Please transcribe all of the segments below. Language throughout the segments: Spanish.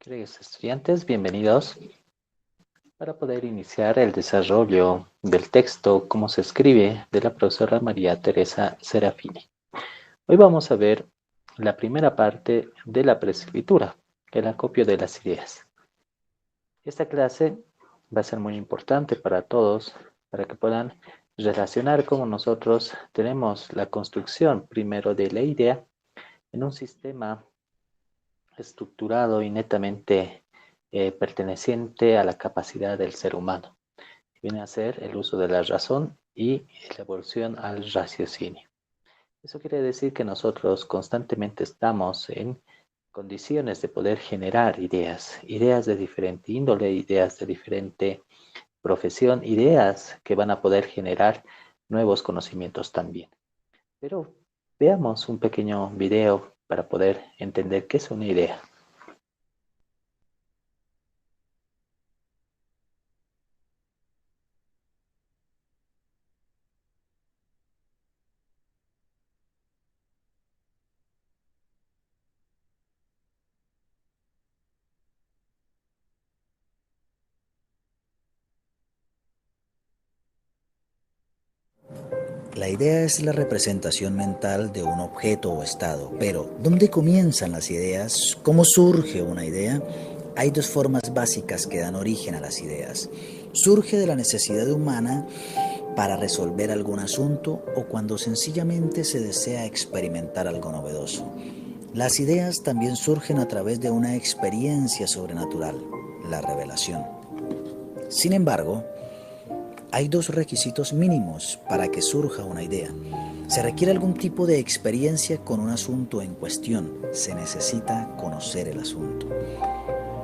Queridos estudiantes, bienvenidos para poder iniciar el desarrollo del texto Cómo se escribe de la profesora María Teresa Serafini. Hoy vamos a ver la primera parte de la preescritura, el acopio de las ideas. Esta clase va a ser muy importante para todos, para que puedan relacionar cómo nosotros tenemos la construcción primero de la idea en un sistema estructurado y netamente perteneciente a la capacidad del ser humano. Viene a ser el uso de la razón y la evolución al raciocinio. Eso quiere decir que nosotros constantemente estamos en condiciones de poder generar ideas, ideas de diferente índole, ideas de diferente profesión, ideas que van a poder generar nuevos conocimientos también. Pero veamos un pequeño video para poder entender qué es una idea. La idea es la representación mental de un objeto o estado, pero ¿dónde comienzan las ideas? ¿Cómo surge una idea? Hay dos formas básicas que dan origen a las ideas. Surge de la necesidad humana para resolver algún asunto o cuando sencillamente se desea experimentar algo novedoso. Las ideas también surgen a través de una experiencia sobrenatural, la revelación. Sin embargo, hay dos requisitos mínimos para que surja una idea. Se requiere algún tipo de experiencia con un asunto en cuestión. Se necesita conocer el asunto.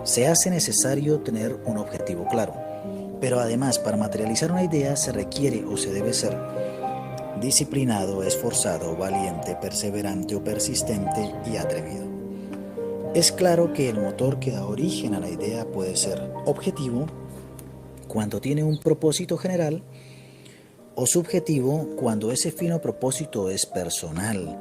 Se hace necesario tener un objetivo claro. Pero además, para materializar una idea se requiere o se debe ser disciplinado, esforzado, valiente, perseverante o persistente y atrevido. Es claro que el motor que da origen a la idea puede ser objetivo cuando tiene un propósito general o subjetivo cuando ese fino propósito es personal,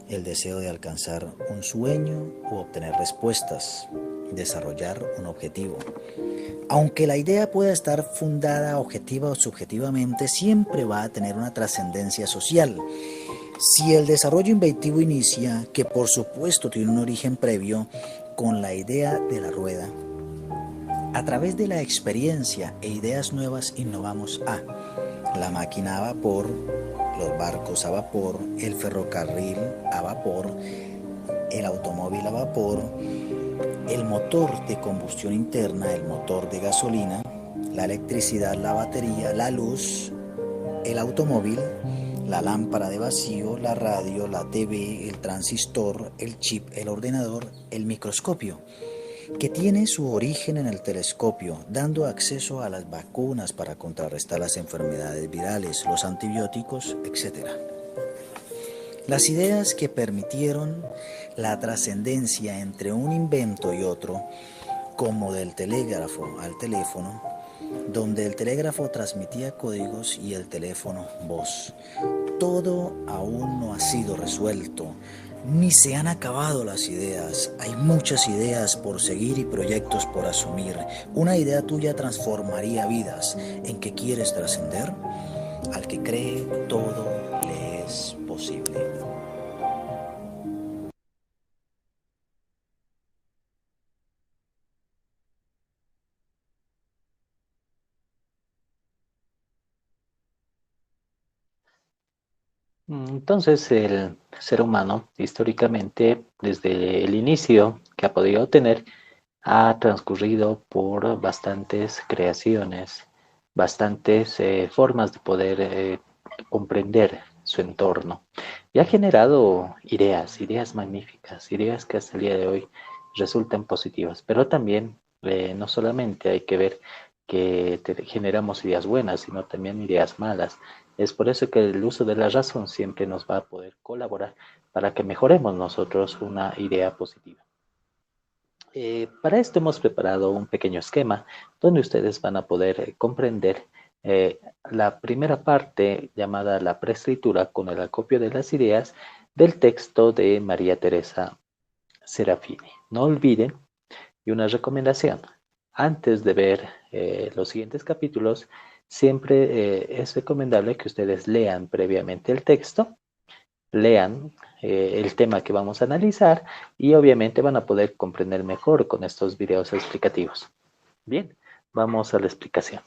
el deseo de alcanzar un sueño u obtener respuestas, desarrollar un objetivo. Aunque la idea pueda estar fundada objetiva o subjetivamente, siempre va a tener una trascendencia social. Si el desarrollo inventivo inicia, que por supuesto tiene un origen previo, con la idea de la rueda, a través de la experiencia e ideas nuevas innovamos la máquina a vapor, los barcos a vapor, el ferrocarril a vapor, el automóvil a vapor, el motor de combustión interna, el motor de gasolina, la electricidad, la batería, la luz, el automóvil, la lámpara de vacío, la radio, la TV, el transistor, el chip, el ordenador, el microscopio, que tiene su origen en el telescopio, dando acceso a las vacunas para contrarrestar las enfermedades virales, los antibióticos, etc. Las ideas que permitieron la trascendencia entre un invento y otro, como del telégrafo al teléfono, donde el telégrafo transmitía códigos y el teléfono voz. Todo aún no ha sido resuelto, ni se han acabado las ideas. Hay muchas ideas por seguir y proyectos por asumir. Una idea tuya transformaría vidas. ¿En qué quieres trascender? Al que cree, todo le es posible. Entonces, el ser humano, históricamente, desde el inicio que ha podido tener, ha transcurrido por bastantes creaciones, bastantes formas de poder comprender su entorno. Y ha generado ideas, ideas magníficas, ideas que hasta el día de hoy resultan positivas. Pero también no solamente hay que ver que generamos ideas buenas, sino también ideas malas. Es por eso que el uso de la razón siempre nos va a poder colaborar para que mejoremos nosotros una idea positiva. Para esto hemos preparado un pequeño esquema donde ustedes van a poder comprender eh, la primera parte llamada la preescritura con el acopio de las ideas del texto de María Teresa Serafini. No olviden Y una recomendación, antes de ver los siguientes capítulos, siempre es recomendable que ustedes lean previamente el texto, lean el tema que vamos a analizar y obviamente van a poder comprender mejor con estos videos explicativos. Bien, vamos a la explicación.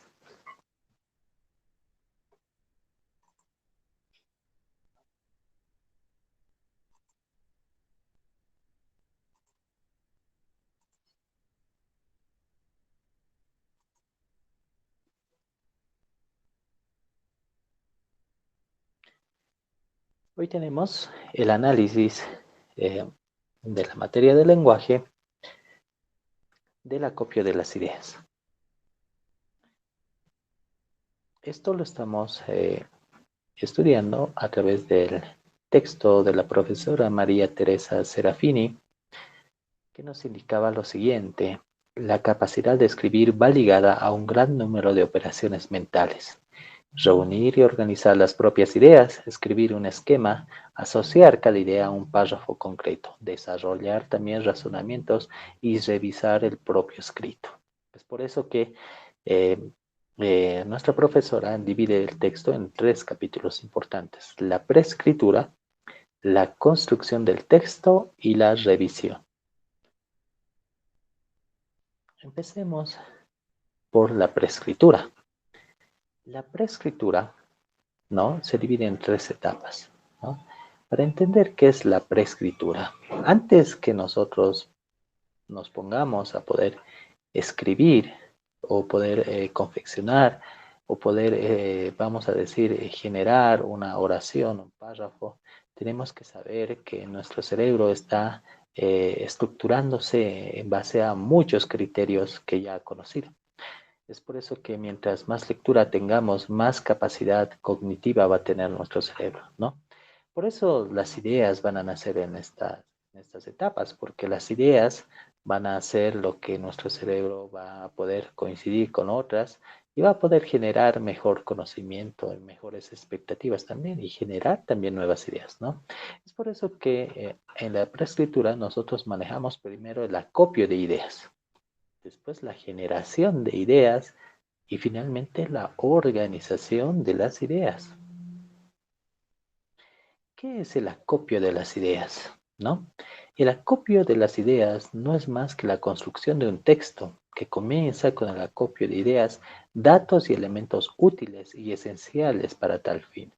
Hoy tenemos el análisis de la materia del lenguaje del acopio de las ideas. Esto lo estamos estudiando a través del texto de la profesora María Teresa Serafini, que nos indicaba lo siguiente: la capacidad de escribir va ligada a un gran número de operaciones mentales. Reunir y organizar las propias ideas, escribir un esquema, asociar cada idea a un párrafo concreto, desarrollar también razonamientos y revisar el propio escrito. Es por eso que eh, nuestra profesora divide el texto en 3 capítulos importantes: la preescritura, la construcción del texto y la revisión. Empecemos por la preescritura. La preescritura, ¿no?, se divide en 3 etapas, ¿no? Para entender qué es la preescritura, antes que nosotros nos pongamos a poder escribir o poder confeccionar o poder, vamos a decir, generar una oración, un párrafo, tenemos que saber que nuestro cerebro está estructurándose en base a muchos criterios que ya ha conocido. Es por eso que mientras más lectura tengamos, más capacidad cognitiva va a tener nuestro cerebro, ¿no? Por eso las ideas van a nacer en estas etapas, porque las ideas van a hacer lo que nuestro cerebro va a poder coincidir con otras y va a poder generar mejor conocimiento, mejores expectativas también y generar también nuevas ideas, ¿no? Es por eso que en la preescritura nosotros manejamos primero el acopio de ideas, después la generación de ideas y finalmente la organización de las ideas. ¿Qué es el acopio de las ideas? ¿No? El acopio de las ideas no es más que la construcción de un texto que comienza con el acopio de ideas, datos y elementos útiles y esenciales para tal fin.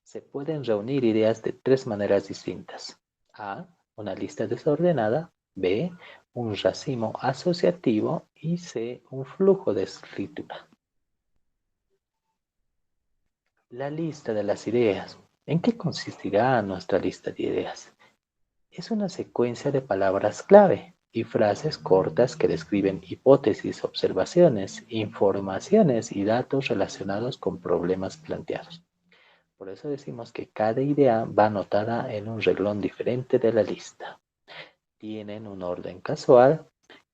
Se pueden reunir ideas de 3 maneras distintas. A, una lista desordenada; B, un racimo asociativo; y C, un flujo de escritura. La lista de las ideas. ¿En qué consistirá nuestra lista de ideas? Es una secuencia de palabras clave y frases cortas que describen hipótesis, observaciones, informaciones y datos relacionados con problemas planteados. Por eso decimos que cada idea va anotada en un renglón diferente de la lista. Tienen un orden casual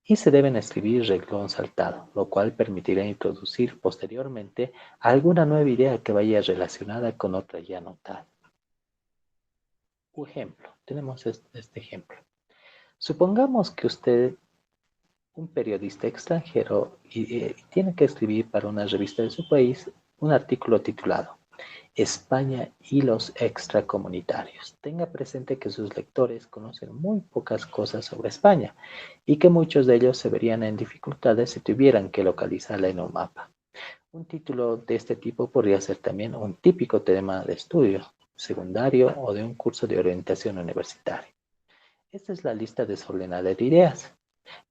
y se deben escribir renglón saltado, lo cual permitirá introducir posteriormente alguna nueva idea que vaya relacionada con otra ya anotada. Un ejemplo, tenemos este ejemplo. Supongamos que usted, un periodista extranjero, tiene que escribir para una revista de su país un artículo titulado España y los extracomunitarios. Tenga presente que sus lectores conocen muy pocas cosas sobre España y que muchos de ellos se verían en dificultades si tuvieran que localizarla en un mapa. Un título de este tipo podría ser también un típico tema de estudio secundario o de un curso de orientación universitaria. Esta es la lista desordenada de ideas.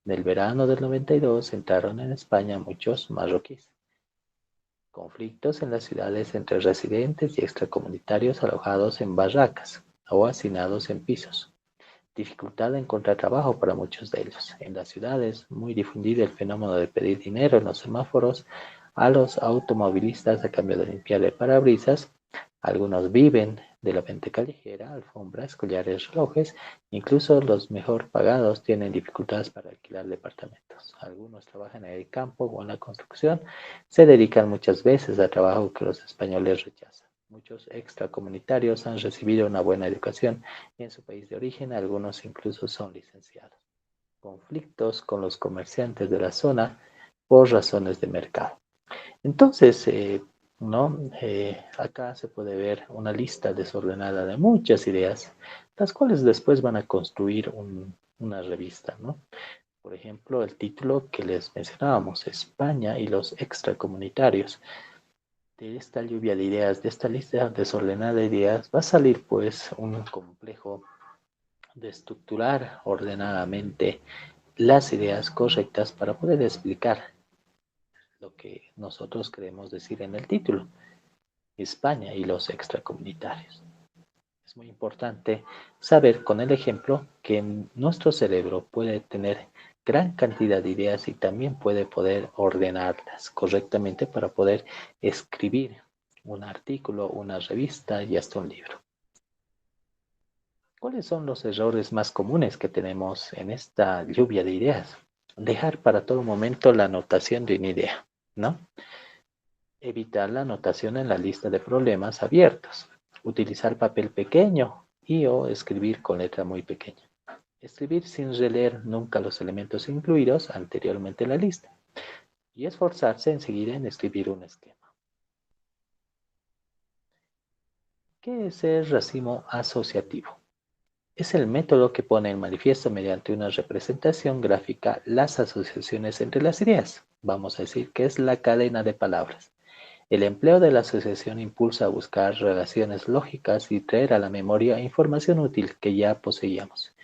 En el verano del 92 entraron en España muchos marroquíes. Conflictos en las ciudades entre residentes y extracomunitarios alojados en barracas o hacinados en pisos. Dificultad de encontrar trabajo para muchos de ellos. En las ciudades, muy difundido el fenómeno de pedir dinero en los semáforos a los automovilistas a cambio de limpiar el parabrisas. Algunos viven de la venta callejera, alfombras, collares, relojes. Incluso los mejor pagados tienen dificultades para alquilar departamentos. Algunos trabajan en el campo o en la construcción. Se dedican muchas veces a trabajo que los españoles rechazan. Muchos extracomunitarios han recibido una buena educación y en su país de origen algunos incluso son licenciados. conflictos con los comerciantes de la zona por razones de mercado. Entonces, ¿no? Acá se puede ver una lista desordenada de muchas ideas, las cuales después van a construir una revista, ¿no? Por ejemplo, el título que les mencionábamos, España y los extracomunitarios. De esta lluvia de ideas, de esta lista desordenada de ideas, va a salir pues un complejo de estructurar ordenadamente las ideas correctas para poder explicar lo que nosotros queremos decir en el título, España y los extracomunitarios. Es muy importante saber con el ejemplo que nuestro cerebro puede tener gran cantidad de ideas y también puede poder ordenarlas correctamente para poder escribir un artículo, una revista y hasta un libro. ¿Cuáles son los errores más comunes que tenemos en esta lluvia de ideas? Dejar para todo momento la anotación de una idea, ¿no? Evitar la anotación en la lista de problemas abiertos. Utilizar papel pequeño y o escribir con letra muy pequeña. Escribir sin releer nunca los elementos incluidos anteriormente en la lista. Y esforzarse enseguida en escribir un esquema. ¿Qué es el racimo asociativo? Es el método que pone en manifiesto mediante una representación gráfica las asociaciones entre las ideas. Vamos a decir que es la cadena de palabras. El empleo de la asociación impulsa a buscar relaciones lógicas y traer a la memoria información útil que ya poseíamos.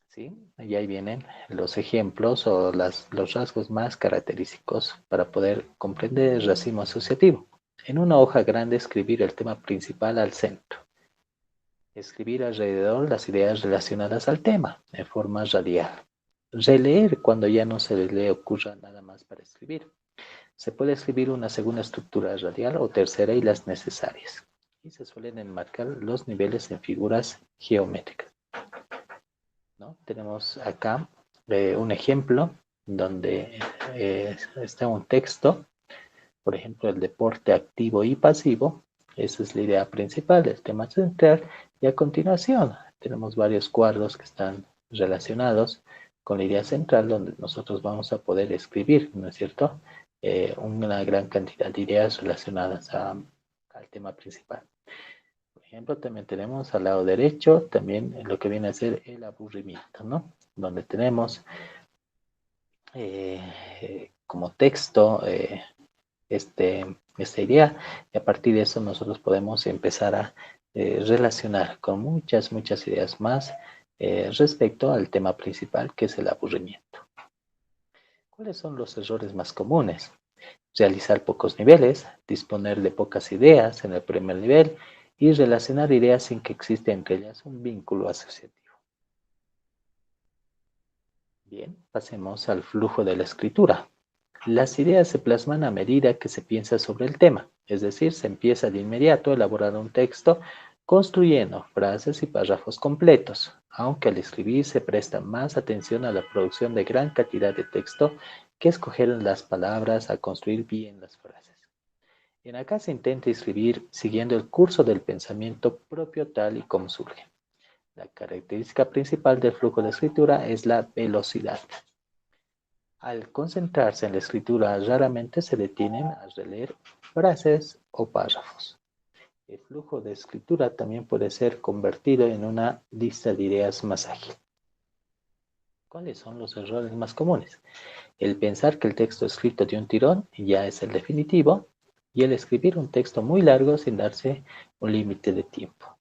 ¿Sí? Y ahí vienen los ejemplos o los rasgos más característicos para poder comprender el racimo asociativo. En una hoja grande escribir el tema principal al centro. Escribir alrededor las ideas relacionadas al tema, en forma radial. Releer cuando ya no se le ocurra nada más para escribir. Se puede escribir una segunda estructura radial o tercera y las necesarias. Y se suelen enmarcar los niveles en figuras geométricas, ¿no? Tenemos acá un ejemplo donde está un texto, por ejemplo, el deporte activo y pasivo. Esa es la idea principal, el tema central. Y a continuación tenemos varios cuadros que están relacionados con la idea central donde nosotros vamos a poder escribir, ¿no es cierto? Una gran cantidad de ideas relacionadas al tema principal. Por ejemplo, también tenemos al lado derecho también lo que viene a ser el aburrimiento, ¿no? Donde tenemos como texto esta idea y a partir de eso nosotros podemos empezar a relacionar con muchas ideas más respecto al tema principal que es el aburrimiento. ¿Cuáles son los errores más comunes? Realizar pocos niveles, disponer de pocas ideas en el primer nivel y relacionar ideas sin que exista entre ellas un vínculo asociativo. Bien, pasemos al flujo de la escritura. Las ideas se plasman a medida que se piensa sobre el tema, es decir, se empieza de inmediato a elaborar un texto construyendo frases y párrafos completos, aunque al escribir se presta más atención a la producción de gran cantidad de texto que escoger las palabras a construir bien las frases. En acá se intenta escribir siguiendo el curso del pensamiento propio tal y como surge. La característica principal del flujo de escritura es la velocidad. Al concentrarse en la escritura, raramente se detienen a releer frases o párrafos. El flujo de escritura también puede ser convertido en una lista de ideas más ágil. ¿Cuáles son los errores más comunes? El pensar que el texto escrito de un tirón ya es el definitivo y el escribir un texto muy largo sin darse un límite de tiempo.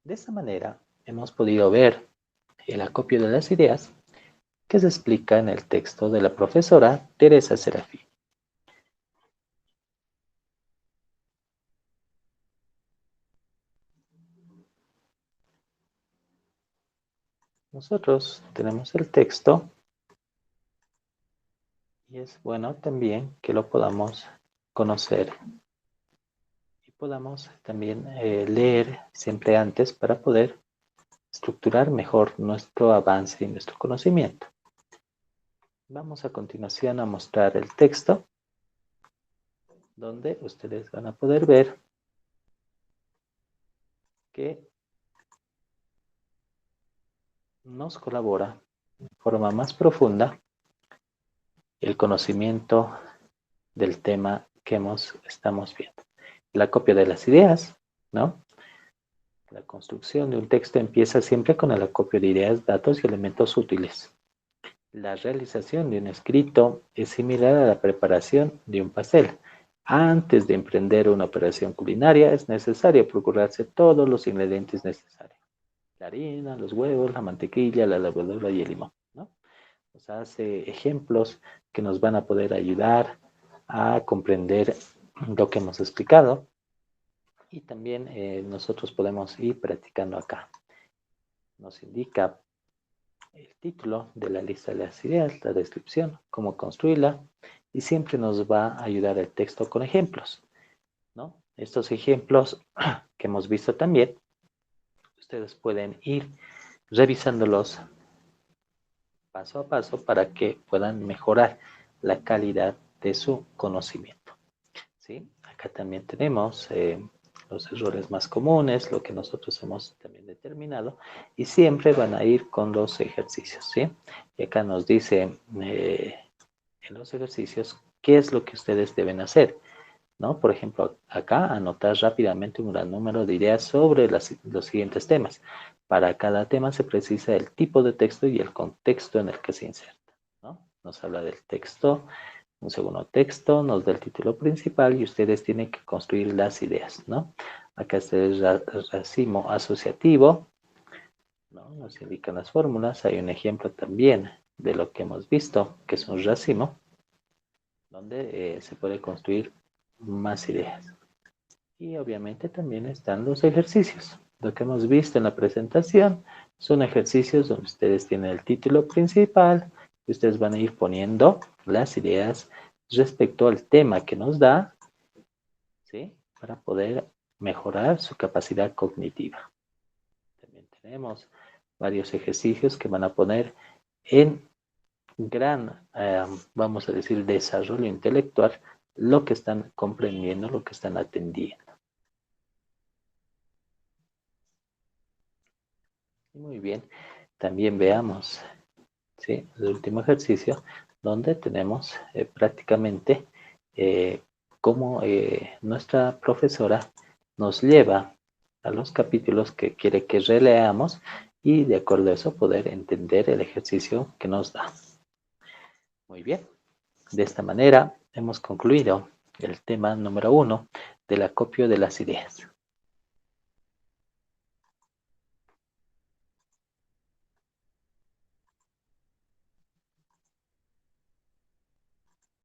De esta manera, hemos podido ver el acopio de las ideas que se explica en el texto de la profesora Teresa Serafín. Nosotros tenemos el texto y es bueno también que lo podamos conocer y podamos también leer siempre antes para poder estructurar mejor nuestro avance y nuestro conocimiento. Vamos a continuación a mostrar el texto donde ustedes van a poder ver que nos colabora de forma más profunda el conocimiento del tema que estamos viendo. El acopio de las ideas, ¿no? La construcción de un texto empieza siempre con el acopio de ideas, datos y elementos útiles. La realización de un escrito es similar a la preparación de un pastel. Antes de emprender una operación culinaria es necesario procurarse todos los ingredientes necesarios. La harina, los huevos, la mantequilla, la levadura y el limón, ¿no? Nos hace ejemplos que nos van a poder ayudar a comprender lo que hemos explicado y también nosotros podemos ir practicando acá. Nos indica el título de la lista de las ideas, la descripción, cómo construirla y siempre nos va a ayudar el texto con ejemplos, ¿no? Estos ejemplos que hemos visto también, ustedes pueden ir revisándolos paso a paso para que puedan mejorar la calidad de su conocimiento, ¿sí? Acá también tenemos los errores más comunes, lo que nosotros hemos también determinado, y siempre van a ir con los ejercicios, ¿sí? Y acá nos dice en los ejercicios qué es lo que ustedes deben hacer, ¿no? Por ejemplo, acá anotar rápidamente un gran número de ideas sobre los siguientes temas. Para cada tema se precisa el tipo de texto y el contexto en el que se inserta, ¿no? Nos habla del texto, un segundo texto, nos da el título principal y ustedes tienen que construir las ideas, ¿no? Acá está el racimo asociativo, ¿no? Nos indican las fórmulas. Hay un ejemplo también de lo que hemos visto, que es un racimo, donde se puede construir más ideas. Y obviamente también están los ejercicios. Lo que hemos visto en la presentación son ejercicios donde ustedes tienen el título principal y ustedes van a ir poniendo las ideas respecto al tema que nos da, ¿sí? Para poder mejorar su capacidad cognitiva. También tenemos varios ejercicios que van a poner en gran, vamos a decir, desarrollo intelectual lo que están comprendiendo, lo que están atendiendo. Muy bien, también veamos, ¿sí? El último ejercicio donde tenemos prácticamente cómo nuestra profesora nos lleva a los capítulos que quiere que releamos y de acuerdo a eso poder entender el ejercicio que nos da. Muy bien, de esta manera hemos concluido el tema número 1 del acopio de las ideas.